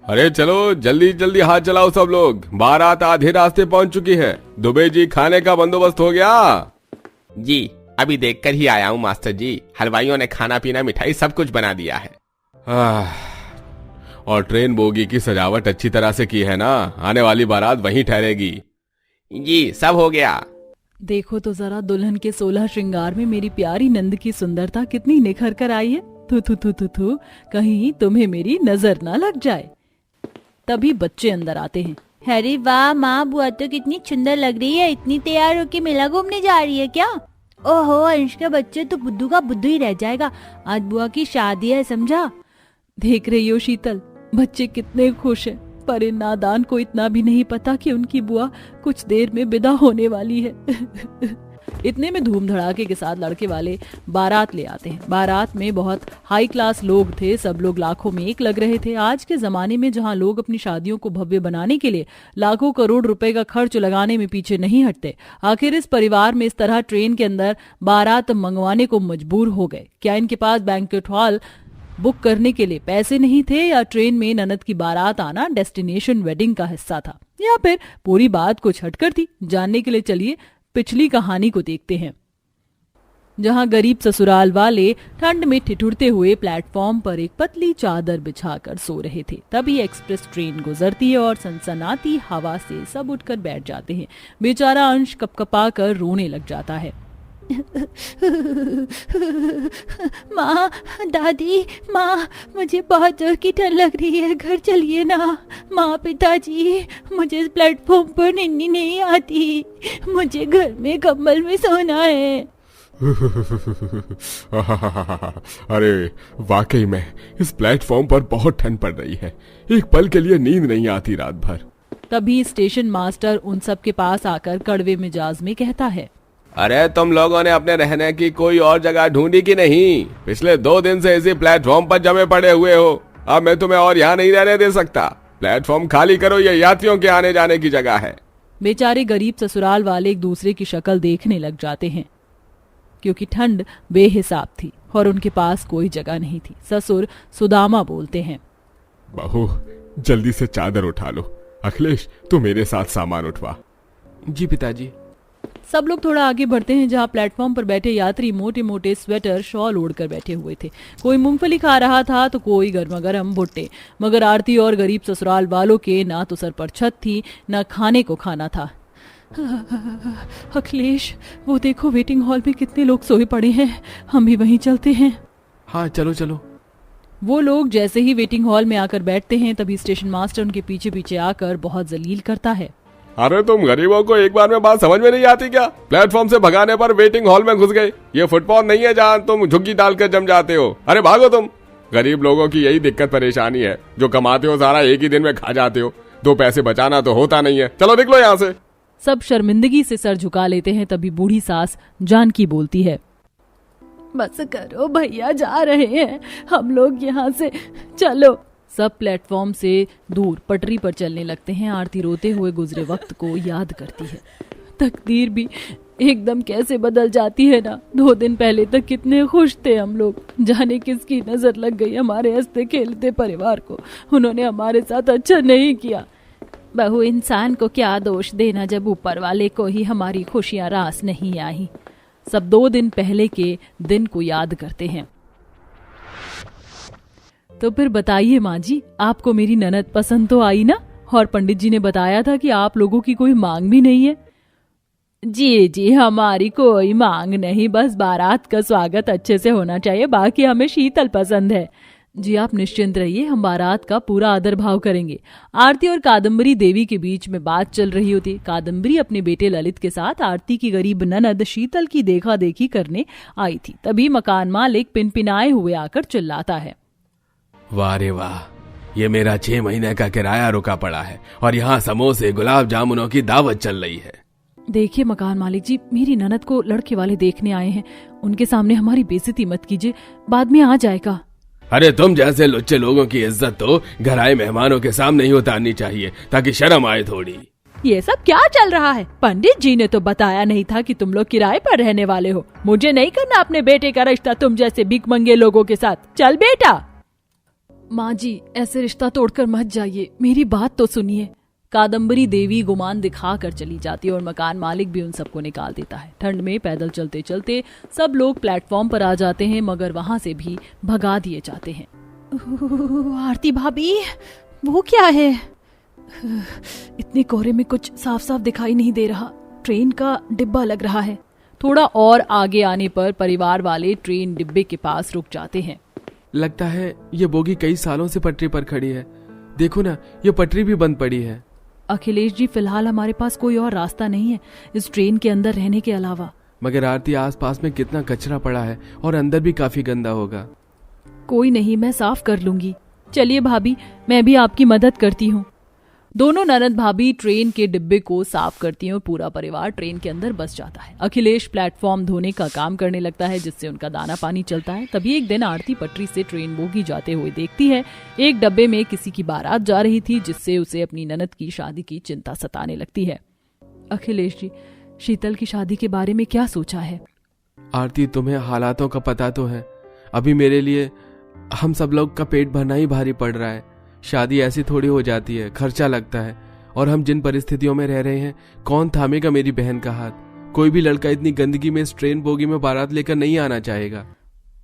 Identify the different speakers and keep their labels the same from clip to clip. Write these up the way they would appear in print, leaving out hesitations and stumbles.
Speaker 1: अरे चलो जल्दी जल्दी हाथ चलाओ सब लोग, बारात आधे रास्ते पहुंच चुकी है। दुबे जी खाने का बंदोबस्त हो गया?
Speaker 2: जी अभी देखकर ही आया हूँ मास्टर जी, हलवाइयों ने खाना पीना मिठाई सब कुछ बना दिया है।
Speaker 1: और ट्रेन बोगी की सजावट अच्छी तरह से की है ना? आने वाली बारात वहीं ठहरेगी।
Speaker 2: जी सब हो गया।
Speaker 3: देखो तो जरा दुल्हन के 16 श्रृंगार में मेरी प्यारी नंद की सुंदरता कितनी निखर कर आई है। थू थू थू थू थू, कहीं तुम्हें मेरी नजर ना लग जाए। तभी बच्चे अंदर आते हैं।
Speaker 4: अरे वाह माँ, बुआ तो कितनी सुंदर लग रही है। इतनी तैयार होके मेला घूमने जा रही है क्या? ओहो, अंश का बच्चे तो बुद्धू का बुद्धू ही रह जाएगा। आज बुआ की शादी है, समझा?
Speaker 3: देख रही हो शीतल, बच्चे कितने खुश हैं, पर इन नादान को इतना भी नहीं पता कि उनकी बुआ कुछ देर में विदा होने वाली है। इतने में धूम धड़ाके के साथ लड़के वाले बारात ले आते हैं। बारात में बहुत हाई क्लास लोग थे, सब लोग लाखों में एक लग रहे थे। आज के जमाने में जहां लोग अपनी शादियों को भव्य बनाने के लिए लाखों करोड़ रुपए का खर्च लगाने में पीछे नहीं हटते, आखिर इस परिवार में इस तरह ट्रेन के अंदर बारात मंगवाने को मजबूर हो गए। क्या इनके पास बैंक्वेट हॉल बुक करने के लिए पैसे नहीं थे, या ट्रेन में ननद की बारात आना डेस्टिनेशन वेडिंग का हिस्सा था, या फिर पूरी बात कुछ हटकर थी? जानने के लिए चलिए पिछली कहानी को देखते हैं, जहां गरीब ससुराल वाले ठंड में ठिठुरते हुए प्लेटफॉर्म पर एक पतली चादर बिछाकर सो रहे थे। तभी एक्सप्रेस ट्रेन गुजरती है और सनसनाती हवा से सब उठकर बैठ जाते हैं। बेचारा अंश कपकपा कर रोने लग जाता है।
Speaker 4: माँ, दादी, माँ, मुझे बहुत जोर की ठंड लग रही है, घर चलिए ना। माँ, पिताजी, मुझे इस प्लेटफॉर्म पर नींद नहीं आती, मुझे घर में कंबल में सोना है।
Speaker 1: अरे वाकई में इस प्लेटफॉर्म पर बहुत ठंड पड़ रही है, एक पल के लिए नींद नहीं आती रात भर।
Speaker 3: तभी स्टेशन मास्टर उन सब के पास आकर कड़वे मिजाज में कहता है,
Speaker 1: अरे तुम लोगों ने अपने रहने की कोई और जगह ढूंढी कि नहीं? पिछले 2 दिन से इसी प्लेटफॉर्म पर जमे पड़े हुए हो। अब मैं तुम्हें और यहाँ नहीं रहने दे सकता। प्लेटफॉर्म खाली करो, ये यात्रियों के आने जाने की जगह है।
Speaker 3: बेचारे गरीब ससुराल वाले एक दूसरे की शक्ल देखने लग जाते हैं, क्योंकि ठंड बेहिसाब थी और उनके पास कोई जगह नहीं थी। ससुर सुदामा बोलते हैं,
Speaker 1: बहू जल्दी से चादर उठा लो। अखिलेश तू मेरे साथ सामान उठवा।
Speaker 2: जी पिताजी।
Speaker 3: सब लोग थोड़ा आगे बढ़ते हैं, जहां प्लेटफॉर्म पर बैठे यात्री मोटे मोटे स्वेटर शॉल ओढ़कर बैठे हुए थे। कोई मूंगफली खा रहा था तो कोई गर्मा गर्म भुट्टे, मगर आरती और गरीब ससुराल वालों के ना तो सर पर छत थी, ना खाने को खाना था। अखिलेश, वो देखो वेटिंग हॉल में कितने लोग सोए पड़े हैं, हम भी वहीं चलते हैं।
Speaker 2: हाँ चलो चलो।
Speaker 3: वो लोग जैसे ही वेटिंग हॉल में आकर बैठते हैं, तभी स्टेशन मास्टर उनके पीछे पीछे आकर बहुत जलील करता है।
Speaker 1: अरे तुम गरीबों को एक बार में बात समझ में नहीं आती क्या? प्लेटफॉर्म से भगाने पर वेटिंग हॉल में घुस गए। ये फुटपाथ नहीं है जहाँ तुम झुग्गी डालकर जम जाते हो। अरे भागो तुम। गरीब लोगों की यही दिक्कत परेशानी है, जो कमाते हो सारा एक ही दिन में खा जाते हो। 2 पैसे बचाना तो होता नहीं है। चलो निकलो यहाँ से।
Speaker 3: सब शर्मिंदगी से सर झुका लेते हैं। तभी बूढ़ी सास जानकी बोलती है, बस करो भैया, जा रहे हैं हम लोग यहाँ से, चलो। सब प्लेटफॉर्म से दूर पटरी पर चलने लगते हैं। आरती रोते हुए गुजरे वक्त को याद करती है। तकदीर भी एकदम कैसे बदल जाती है ना। 2 दिन पहले तक कितने खुश थे हम लोग, जाने किसकी नजर लग गई हमारे हंसते खेलते परिवार को। उन्होंने हमारे साथ अच्छा नहीं किया।
Speaker 4: बहू, इंसान को क्या दोष देना जब ऊपर वाले को ही हमारी खुशियां रास नहीं आई।
Speaker 3: सब 2 दिन पहले के दिन को याद करते हैं। तो फिर बताइए माँ जी, आपको मेरी ननद पसंद तो आई ना? और पंडित जी ने बताया था कि आप लोगों की कोई मांग भी नहीं है।
Speaker 4: जी जी, हमारी कोई मांग नहीं, बस बारात का स्वागत अच्छे से होना चाहिए, बाकी हमें शीतल पसंद है।
Speaker 3: जी आप निश्चिंत रहिए, हम बारात का पूरा आदर भाव करेंगे। आरती और कादम्बरी देवी के बीच में बात चल रही होती। कादम्बरी अपने बेटे ललित के साथ आरती की गरीब ननद शीतल की देखा देखी करने आई थी। तभी मकान मालिक पिनपिनाए हुए आकर चिल्लाता है,
Speaker 2: वाह रे वाह, ये मेरा 6 महीने का किराया रुका पड़ा है और यहाँ समोसे गुलाब जामुनों की दावत चल रही है।
Speaker 3: देखिए मकान मालिक जी, मेरी ननद को लड़के वाले देखने आए हैं, उनके सामने हमारी बेइज्जती मत कीजिए, बाद में आ जाएगा।
Speaker 2: अरे तुम जैसे लुच्चे लोगों की इज्जत तो घर आए मेहमानों के सामने ही उतारनी चाहिए, ताकि शर्म आए थोड़ी।
Speaker 4: ये सब क्या चल रहा है? पंडित जी ने तो बताया नहीं था कि तुम लोग किराए पर रहने वाले हो। मुझे नहीं करना अपने बेटे का रिश्ता तुम जैसे भिखमंगे लोगों के साथ। चल बेटा।
Speaker 3: माँ जी, ऐसे रिश्ता तोड़कर मत जाइए, मेरी बात तो सुनिए। कादम्बरी देवी गुमान दिखा कर चली जाती है और मकान मालिक भी उन सबको निकाल देता है। ठंड में पैदल चलते चलते सब लोग प्लेटफॉर्म पर आ जाते हैं, मगर वहां से भी भगा दिए जाते हैं।
Speaker 4: आरती भाभी, वो क्या है?
Speaker 3: इतने कोहरे में कुछ साफ साफ दिखाई नहीं दे रहा, ट्रेन का डिब्बा लग रहा है। थोड़ा और आगे आने पर परिवार वाले ट्रेन डिब्बे के पास रुक जाते हैं।
Speaker 2: लगता है ये बोगी कई सालों से पटरी पर खड़ी है। देखो ना, ये पटरी भी बंद पड़ी है।
Speaker 3: अखिलेश जी, फिलहाल हमारे पास कोई और रास्ता नहीं है इस ट्रेन के अंदर रहने के अलावा।
Speaker 2: मगर आरती, आसपास में कितना कचरा पड़ा है और अंदर भी काफी गंदा होगा।
Speaker 3: कोई नहीं, मैं साफ कर लूंगी। चलिए भाभी, मैं भी आपकी मदद करती हूँ। दोनों ननद भाभी ट्रेन के डिब्बे को साफ करती हैं और पूरा परिवार ट्रेन के अंदर बस जाता है। अखिलेश प्लेटफॉर्म धोने का काम करने लगता है, जिससे उनका दाना पानी चलता है। तभी एक दिन आरती पटरी से ट्रेन बोगी जाते हुए देखती है। एक डब्बे में किसी की बारात जा रही थी, जिससे उसे अपनी ननद की शादी की चिंता सताने लगती है। अखिलेश जी, शीतल की शादी के बारे में क्या सोचा है?
Speaker 2: आरती, तुम्हें हालातों का पता तो है। अभी मेरे लिए हम सब लोग का पेट भरना ही भारी पड़ रहा है। शादी ऐसी थोड़ी हो जाती है, खर्चा लगता है। और हम जिन परिस्थितियों में रह रहे हैं, कौन थामेगा मेरी बहन का हाथ? कोई भी लड़का इतनी गंदगी में इस ट्रेन बोगी में बारात लेकर नहीं आना चाहेगा।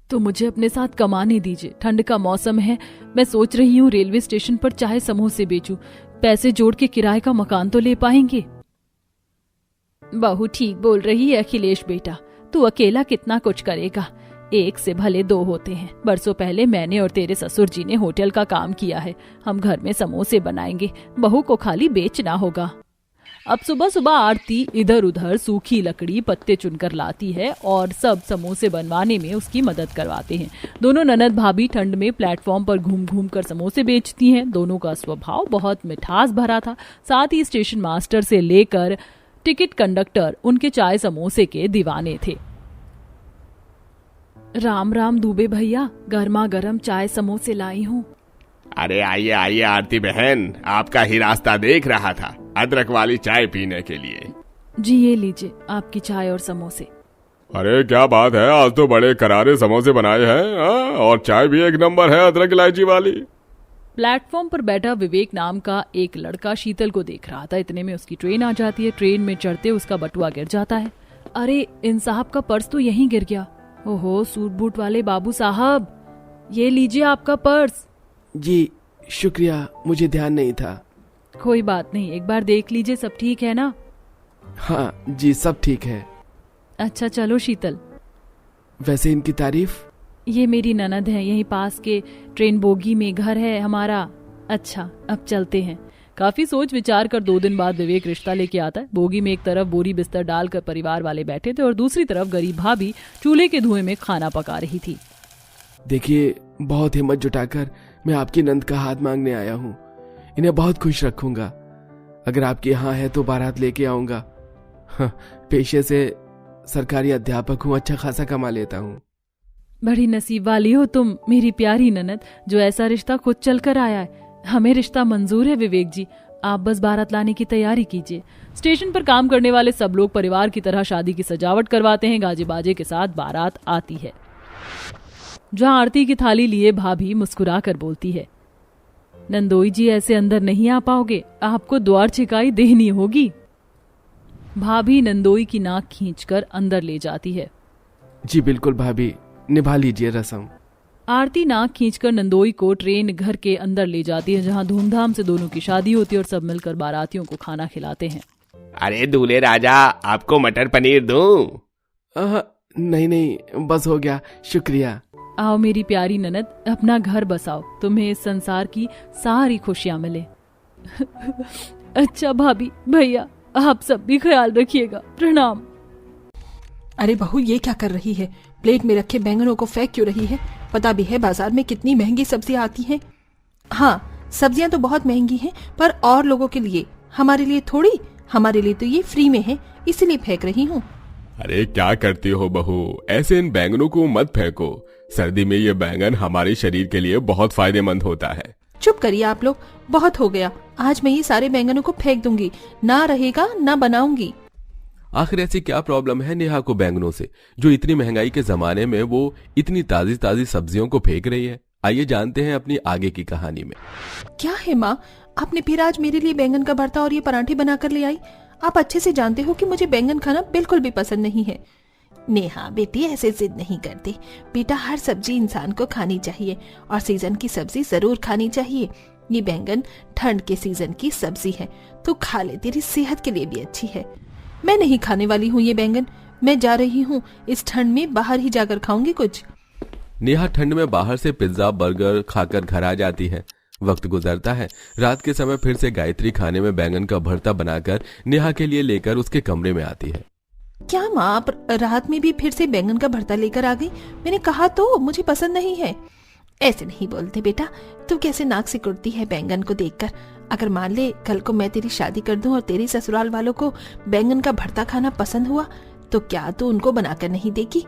Speaker 3: तो मुझे अपने साथ कमाने दीजिए। ठंड का मौसम है, मैं सोच रही हूँ रेलवे स्टेशन पर चाहे समोसे बेचूं। पैसे जोड़ के किराए का मकान तो ले पाएंगे।
Speaker 4: बहू ठीक बोल रही है अखिलेश बेटा, तू अकेला कितना कुछ करेगा। एक से भले दो होते हैं। बरसों पहले मैंने और तेरे ससुर जी ने होटल का काम किया है। हम घर में समोसे बनाएंगे, बहू को खाली बेचना होगा।
Speaker 3: अब सुबह सुबह आरती इधर उधर सूखी लकड़ी पत्ते चुनकर लाती है और सब समोसे बनवाने में उसकी मदद करवाते हैं। दोनों ननद भाभी ठंड में प्लेटफॉर्म पर घूम घूम कर समोसे बेचती हैं। दोनों का स्वभाव बहुत मिठास भरा था। साथ ही स्टेशन मास्टर से लेकर टिकट कंडक्टर उनके चाय समोसे के दीवाने थे। राम राम दुबे भैया, गर्मा गर्म चाय समोसे लाई हूँ।
Speaker 1: अरे आइए आइए आरती बहन, आपका ही रास्ता देख रहा था अदरक वाली चाय पीने के लिए।
Speaker 3: जी ये लीजिए आपकी चाय और समोसे।
Speaker 1: अरे क्या बात है, आज तो बड़े करारे समोसे बनाए हैं। और चाय भी एक नंबर है, अदरक इलायची वाली।
Speaker 3: प्लेटफॉर्म पर बैठा विवेक नाम का एक लड़का शीतल को देख रहा था। इतने में उसकी ट्रेन आ जाती है। ट्रेन में चढ़ते उसका बटुआ गिर जाता है। अरे इन साहब का पर्स तो यहीं गिर गया। ओहो, सूट बूट वाले बाबू साहब, ये लीजिए आपका पर्स।
Speaker 2: जी शुक्रिया, मुझे ध्यान नहीं था।
Speaker 3: कोई बात नहीं, एक बार देख लीजिए सब ठीक है ना?
Speaker 2: हाँ जी, सब ठीक है।
Speaker 3: अच्छा चलो शीतल।
Speaker 2: वैसे इनकी तारीफ?
Speaker 3: ये मेरी ननद है, यहीं पास के ट्रेन बोगी में घर है हमारा। अच्छा अब चलते हैं। काफी सोच विचार कर 2 दिन बाद विवेक रिश्ता लेके आता है। बोगी में एक तरफ बोरी बिस्तर डालकर परिवार वाले बैठे थे और दूसरी तरफ गरीब भाभी चूल्हे के धुएं में खाना पका रही थी।
Speaker 2: देखिए, बहुत हिम्मत जुटाकर मैं आपकी नंद का हाथ मांगने आया हूँ। इन्हें बहुत खुश रखूंगा। अगर आपके यहाँ है तो बारात लेके आऊंगा। पेशे से सरकारी अध्यापक हूँ, अच्छा खासा कमा लेता हूँ।
Speaker 3: बड़ी नसीब वाली हो तुम मेरी प्यारी ननद, जो ऐसा रिश्ता खुद चल कर आया है। हमें रिश्ता मंजूर है विवेक जी, आप बस बारात लाने की तैयारी कीजिए। स्टेशन पर काम करने वाले सब लोग परिवार की तरह शादी की सजावट करवाते हैं। गाजे बाजे के साथ बारात आती है। जहां आरती की थाली लिए भाभी मुस्कुरा कर बोलती है, नंदोई जी ऐसे अंदर नहीं आ पाओगे, आपको द्वार छिकाई देनी होगी। भाभी नंदोई की नाक खींचकर अंदर ले जाती है।
Speaker 2: जी बिल्कुल भाभी, निभा लीजिए रस्म।
Speaker 3: आरती नाक खींचकर नंदोई को ट्रेन घर के अंदर ले जाती है, जहां धूमधाम से दोनों की शादी होती है और सब मिलकर बारातियों को खाना खिलाते हैं।
Speaker 1: अरे दूल्हे राजा, आपको मटर पनीर दूं?
Speaker 2: नहीं नहीं, बस हो गया, शुक्रिया।
Speaker 3: आओ मेरी प्यारी ननद, अपना घर बसाओ, तुम्हें इस संसार की सारी खुशियां मिले। अच्छा भाभी भैया, आप सब भी ख्याल रखिएगा, प्रणाम।
Speaker 5: अरे बहू, ये क्या कर रही है? प्लेट में रखे बैंगनों को फेंक क्यों रही है? पता भी है बाजार में कितनी महंगी सब्जियां आती हैं। हाँ, सब्जियां तो बहुत महंगी हैं, पर और लोगों के लिए, हमारे लिए थोड़ी। हमारे लिए तो ये फ्री में है, इसलिए फेंक रही हूँ।
Speaker 1: अरे क्या करती हो बहू, ऐसे इन बैंगनों को मत फेंको। सर्दी में ये बैंगन हमारे शरीर के लिए बहुत फायदेमंद होता है।
Speaker 5: चुप करिए आप लोग, बहुत हो गया। आज मैं ये सारे बैंगनों को फेंक दूंगी, ना रहेगा ना बनाऊंगी।
Speaker 2: आखिर ऐसी क्या प्रॉब्लम है नेहा को बैंगनों से, जो इतनी महंगाई के जमाने में वो इतनी ताजी ताजी सब्जियों को फेंक रही है? आइए जानते हैं अपनी आगे की कहानी में।
Speaker 5: क्या है माँ, आपने फिर आज मेरे लिए बैंगन का भरता और ये पराठे बनाकर ले आई। आप अच्छे से जानते हो कि मुझे बैंगन खाना बिल्कुल भी पसंद नहीं है। नेहा बेटी, ऐसे जिद नहीं करते बेटा, हर सब्जी इंसान को खानी चाहिए और सीजन की सब्जी जरूर खानी चाहिए। ये बैंगन ठंड के सीजन की सब्जी है, तो खा ले, तेरी सेहत के लिए भी अच्छी है। मैं नहीं खाने वाली हूँ ये बैंगन, मैं जा रही हूँ, इस ठंड में बाहर ही जाकर खाऊंगी कुछ।
Speaker 2: नेहा ठंड में बाहर से पिज्जा बर्गर खाकर घर आ जाती है। वक्त गुजरता है। रात के समय फिर से गायत्री खाने में बैंगन का भरता बनाकर नेहा के लिए लेकर उसके कमरे में आती है।
Speaker 5: क्या माँ, आप रात में भी फिर से बैंगन का भरता लेकर आ गई? मैंने कहा तो मुझे पसंद नहीं है। ऐसे नहीं बोलते बेटा, तू कैसे नाक सिकुड़ती है बैंगन को देखकर। अगर मान ले कल को मैं तेरी शादी कर दूं और तेरे ससुराल वालों को बैंगन का भरता खाना पसंद हुआ तो क्या तू उनको बनाकर नहीं देगी?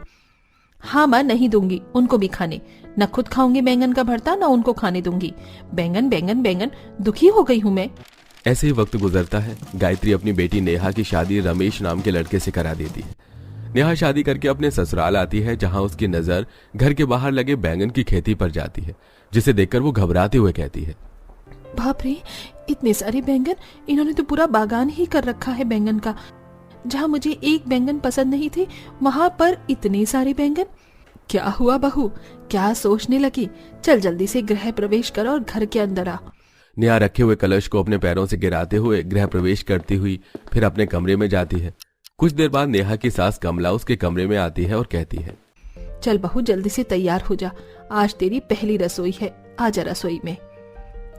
Speaker 5: हाँ माँ, नहीं दूंगी उनको भी खाने। न खुद खाऊंगी बैंगन का भरता, न उनको खाने दूंगी। बैंगन बैंगन बैंगन, दुखी हो गई हूँ मैं।
Speaker 2: ऐसे ही वक्त गुजरता है। गायत्री अपनी बेटी नेहा की शादी रमेश नाम के लड़के से करा देती है। नेहा शादी करके अपने ससुराल आती है, जहां उसकी नजर घर के बाहर लगे बैंगन की खेती पर जाती है, जिसे देखकर वो घबराते हुए कहती है,
Speaker 5: बाप रे, इतने सारे बैंगन, इन्होंने तो पूरा बागान ही कर रखा है बैंगन का। जहाँ मुझे एक बैंगन पसंद नहीं थे, वहां पर इतने सारे बैंगन। क्या हुआ बहू, क्या सोचने लगी? चल जल्दी से गृह प्रवेश कर और घर के अंदर आ।
Speaker 2: नेहा रखे हुए कलश को अपने पैरों से गिराते हुए गृह प्रवेश करती हुई फिर अपने कमरे में जाती है। कुछ देर बाद नेहा की सास कमला उसके कमरे में आती है और कहती है,
Speaker 5: चल बहू जल्दी से तैयार हो जा, आज तेरी पहली रसोई है, आजा रसोई में।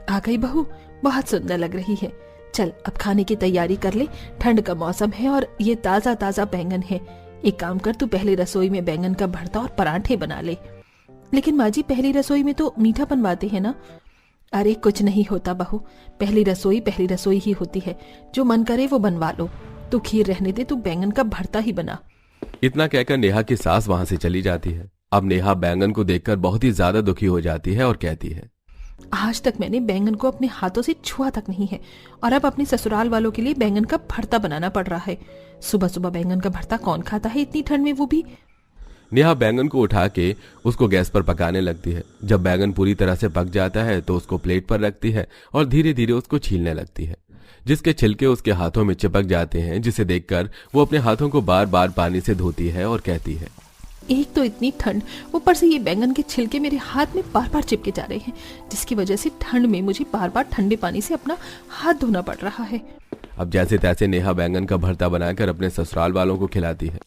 Speaker 5: आ गई बहू, बहुत सुंदर लग रही है। चल अब खाने की तैयारी कर ले, ठंड का मौसम है और ये ताजा ताजा बैंगन है। एक काम कर, तू पहले रसोई में बैंगन का भरता और पराठे बना ले। लेकिन माँ जी, पहली रसोई में तो मीठा बनवाते हैं ना? अरे कुछ नहीं होता बहू, पहली रसोई ही होती है, जो मन करे वो बनवा लो। तू खीर रहने दे, तू बैंगन का भरता ही बना।
Speaker 2: इतना कहकर नेहा की सास वहां से चली जाती है। अब नेहा बैंगन को देखकर बहुत ही ज्यादा दुखी हो जाती है और कहती है,
Speaker 5: आज तक मैंने बैंगन को अपने हाथों से छुआ तक नहीं है और अब अपने ससुराल वालों के लिए बैंगन का भरता बनाना पड़ रहा है। सुबह सुबह बैंगन का भरता कौन खाता है इतनी ठंड में, वो भी।
Speaker 2: नेहा बैंगन को उठा के उसको गैस पर पकाने लगती है। जब बैंगन पूरी तरह से पक जाता है तो उसको प्लेट पर रखती है और धीरे धीरे उसको छीलने लगती है, जिसके छिलके उसके हाथों में चिपक जाते हैं, जिसे देखकर वो अपने हाथों को बार बार पानी से धोती है और कहती है,
Speaker 5: एक तो इतनी ठंड, ऊपर से ये बैंगन के छिलके मेरे हाथ में बार बार चिपके जा रहे हैं, जिसकी वजह से ठंड में मुझे बार बार ठंडे पानी से अपना हाथ धोना पड़ रहा है।
Speaker 2: अब जैसे तैसे नेहा बैंगन का भरता बनाकर अपने ससुराल वालों को खिलाती है।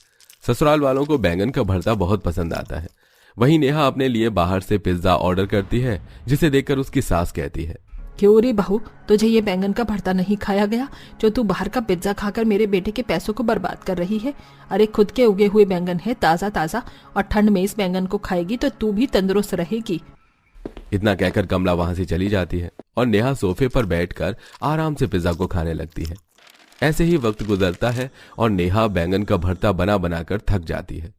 Speaker 2: ससुराल वालों को बैंगन का भरता बहुत पसंद आता है। वहीं नेहा अपने लिए बाहर से पिज्जा ऑर्डर करती है, जिसे देखकर उसकी सास कहती है,
Speaker 5: क्यों रे बहू, तुझे ये बैंगन का भरता नहीं खाया गया जो तू बाहर का पिज्जा खाकर मेरे बेटे के पैसों को बर्बाद कर रही है? अरे खुद के उगे हुए बैंगन है, ताजा ताजा, और ठंड में इस बैंगन को खाएगी तो तू भी तंदुरुस्त रहेगी।
Speaker 2: इतना कहकर कमला वहां से चली जाती है और नेहा सोफे पर बैठकर आराम से पिज्जा को खाने लगती है। ऐसे ही वक्त गुजरता है और नेहा बैंगन का भरता बना बनाकर थक जाती है।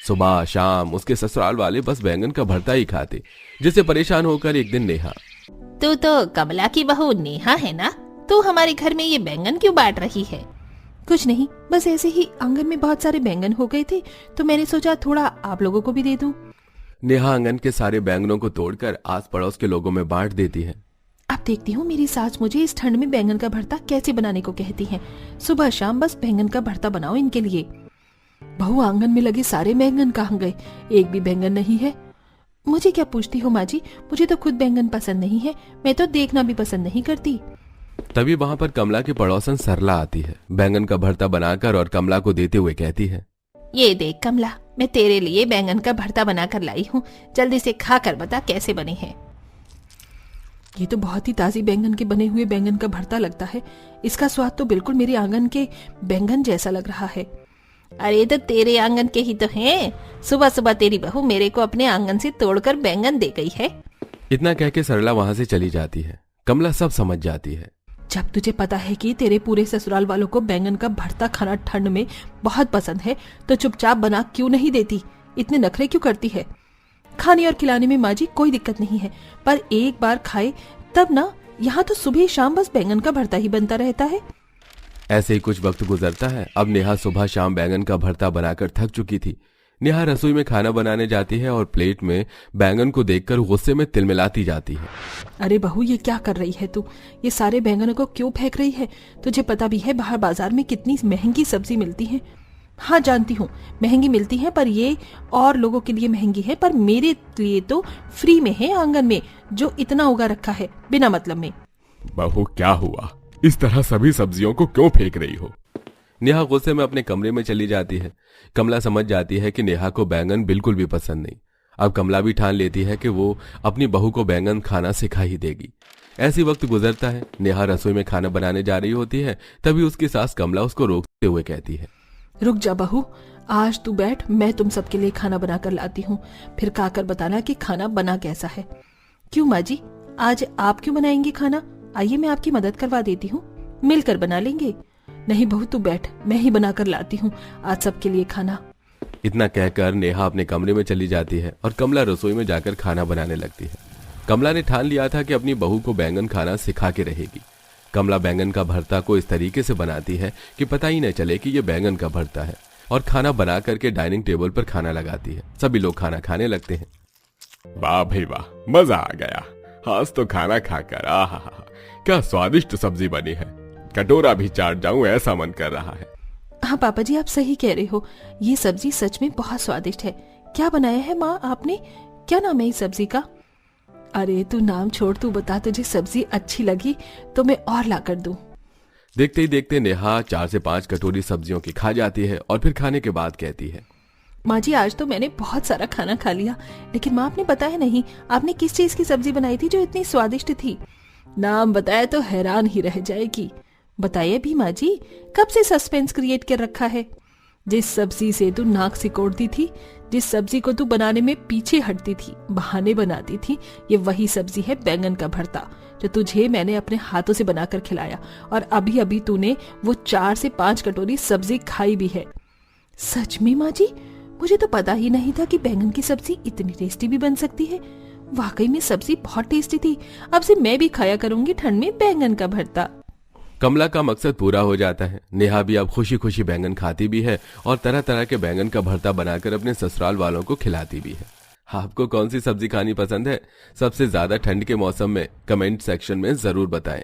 Speaker 2: सुबह शाम उसके ससुराल वाले बस बैंगन का भरता ही खाते, जिससे परेशान होकर एक दिन नेहा,
Speaker 4: तू तो कमला की बहू नेहा है ना? तू हमारे घर में ये बैंगन क्यों बांट रही है?
Speaker 5: कुछ नहीं, बस ऐसे ही आंगन में बहुत सारे बैंगन हो गए थे तो मैंने सोचा थोड़ा आप लोगों को भी दे दूं।
Speaker 2: नेहा आंगन के सारे बैंगनों को तोड़कर आस पड़ोस के लोगों में बांट देती है।
Speaker 5: अब देखती हूँ मेरी सास मुझे इस ठंड में बैंगन का भरता कैसे बनाने को कहती है। सुबह शाम बस बैंगन का भरता बनाओ इनके लिए। बहू, आंगन में लगे सारे बैंगन कहाँ गए? एक भी बैंगन नहीं है। मुझे क्या पूछती हो माँ जी, मुझे तो खुद बैंगन पसंद नहीं है, मैं तो देखना भी पसंद नहीं करती।
Speaker 2: तभी वहां पर कमला की पड़ोसन सरला आती है, बैंगन का भरता बनाकर और कमला को देते हुए कहती है,
Speaker 4: ये देख कमला, मैं तेरे लिए बैंगन का भरता बनाकर लाई हूँ, जल्दी से खा कर बता कैसे बने हैं।
Speaker 5: ये तो बहुत ही ताजी बैंगन के बने हुए बैंगन का भरता लगता है। इसका स्वाद तो बिल्कुल मेरे आंगन के बैंगन जैसा लग रहा है।
Speaker 4: अरे तो तेरे आंगन के ही तो हैं। सुबह सुबह तेरी बहू मेरे को अपने आंगन से तोड़कर बैंगन दे गई है।
Speaker 2: इतना कह के सरला वहां से चली जाती है। कमला सब समझ जाती है।
Speaker 5: जब तुझे पता है कि तेरे पूरे ससुराल वालों को बैंगन का भरता खाना ठंड में बहुत पसंद है तो चुपचाप बना क्यों नहीं देती? इतने नखरे क्यों करती है? खाने और खिलाने में माँ जी कोई दिक्कत नहीं है, पर एक बार खाए तब ना। यहाँ तो सुबह शाम बस बैंगन का भरता ही बनता रहता है।
Speaker 2: ऐसे ही कुछ वक्त गुजरता है। अब नेहा सुबह शाम बैंगन का भरता बनाकर थक चुकी थी। नेहा रसोई में खाना बनाने जाती है और प्लेट में बैंगन को देखकर गुस्से में तिलमिलाती जाती है।
Speaker 5: अरे बहू ये क्या कर रही है तू? ये सारे बैंगनों को क्यों फेंक रही है? तुझे पता भी है बाहर बाजार में कितनी महंगी सब्जी मिलती है। हाँ जानती हूँ महंगी मिलती है, पर ये और लोगों के लिए महंगी है, पर मेरे लिए तो फ्री में है आंगन में जो इतना उगा रखा है बिना मतलब में।
Speaker 1: बहू क्या हुआ? इस तरह सभी सब्जियों को क्यों फेंक रही हो?
Speaker 2: नेहा गुस्से में अपने कमरे में चली जाती है। कमला समझ जाती है कि नेहा को बैंगन बिल्कुल भी पसंद नहीं। अब कमला भी ठान लेती है कि वो अपनी बहू को बैंगन खाना सिखा ही देगी। ऐसी वक्त गुजरता है, नेहा रसोई में खाना बनाने जा रही होती है, तभी उसकी सास कमला उसको रोकते हुए कहती है,
Speaker 5: रुक जा बहू, आज तू बैठ, मैं तुम सबके लिए खाना बनाकर लाती हूँ, फिर खाकर बताना कि खाना बना कैसा है। क्यों माँ जी, आज आप क्यों बनाएंगे खाना? आइए मैं आपकी मदद करवा देती हूँ, मिलकर बना लेंगे। नहीं बहू तू बैठ, मैं ही बनाकर लाती हूँ आज सबके लिए खाना।
Speaker 2: इतना कहकर नेहा अपने कमरे में चली जाती है और कमला रसोई में जाकर खाना बनाने लगती है। कमला ने ठान लिया था कि अपनी बहू को बैंगन खाना सिखा के रहेगी। कमला बैंगन का भरता को इस तरीके से बनाती है कि पता ही न चले कि ये बैंगन का भरता है, और खाना बना करके डाइनिंग टेबल पर खाना लगाती है। सभी लोग खाना खाने लगते हैं।
Speaker 1: वाह भाई वाह, मजा आ गया। आज तो खाना खाकर आहा क्या स्वादिष्ट सब्जी बनी है। कटोरा भी चाट जाऊं ऐसा मन कर रहा है।
Speaker 5: हाँ पापा जी आप सही कह रहे हो, ये सब्जी सच में बहुत स्वादिष्ट है। क्या बनाया है माँ आपने? क्या नाम है इस सब्जी का? अरे तू नाम छोड़, तू बता, तुझे सब्जी अच्छी लगी तो मैं और ला कर दूं।
Speaker 2: देखते ही देखते नेहा 4 से 5 कटोरी सब्जियों की खा जाती है और फिर खाने के बाद कहती है,
Speaker 5: माँ जी आज तो मैंने बहुत सारा खाना खा लिया, लेकिन माँ आपने बताया नहीं आपने किस चीज की सब्जी बनाई थी जो इतनी स्वादिष्ट थी। नाम बताया तो हैरान ही रह जाएगी। बताइए भी माँ जी, कब से सस्पेंस क्रिएट कर रखा है? जिस सब्जी से तू नाक सिकोड़ती थी, जिस सब्जी को तू बनाने में पीछे हटती थी, बहाने बनाती थी, ये वही सब्जी है बैंगन का भरता, जो तुझे मैंने अपने हाथों से बनाकर खिलाया, और अभी अभी तूने वो 4 से 5 कटोरी सब्जी खाई भी है। सच में माँ जी, मुझे तो पता ही नहीं था कि बैंगन की सब्जी इतनी टेस्टी भी बन सकती है। वाकई में सब्जी बहुत टेस्टी थी। अब से मैं भी खाया करूंगी ठंड में बैंगन का भरता।
Speaker 2: कमला का मकसद पूरा हो जाता है। नेहा भी अब खुशी खुशी बैंगन खाती भी है और तरह तरह के बैंगन का भरता बनाकर अपने ससुराल वालों को खिलाती भी है। आपको कौन सी सब्जी खानी पसंद है? सबसे ज्यादा ठंड के मौसम में कमेंट सेक्शन में जरूर बताएं।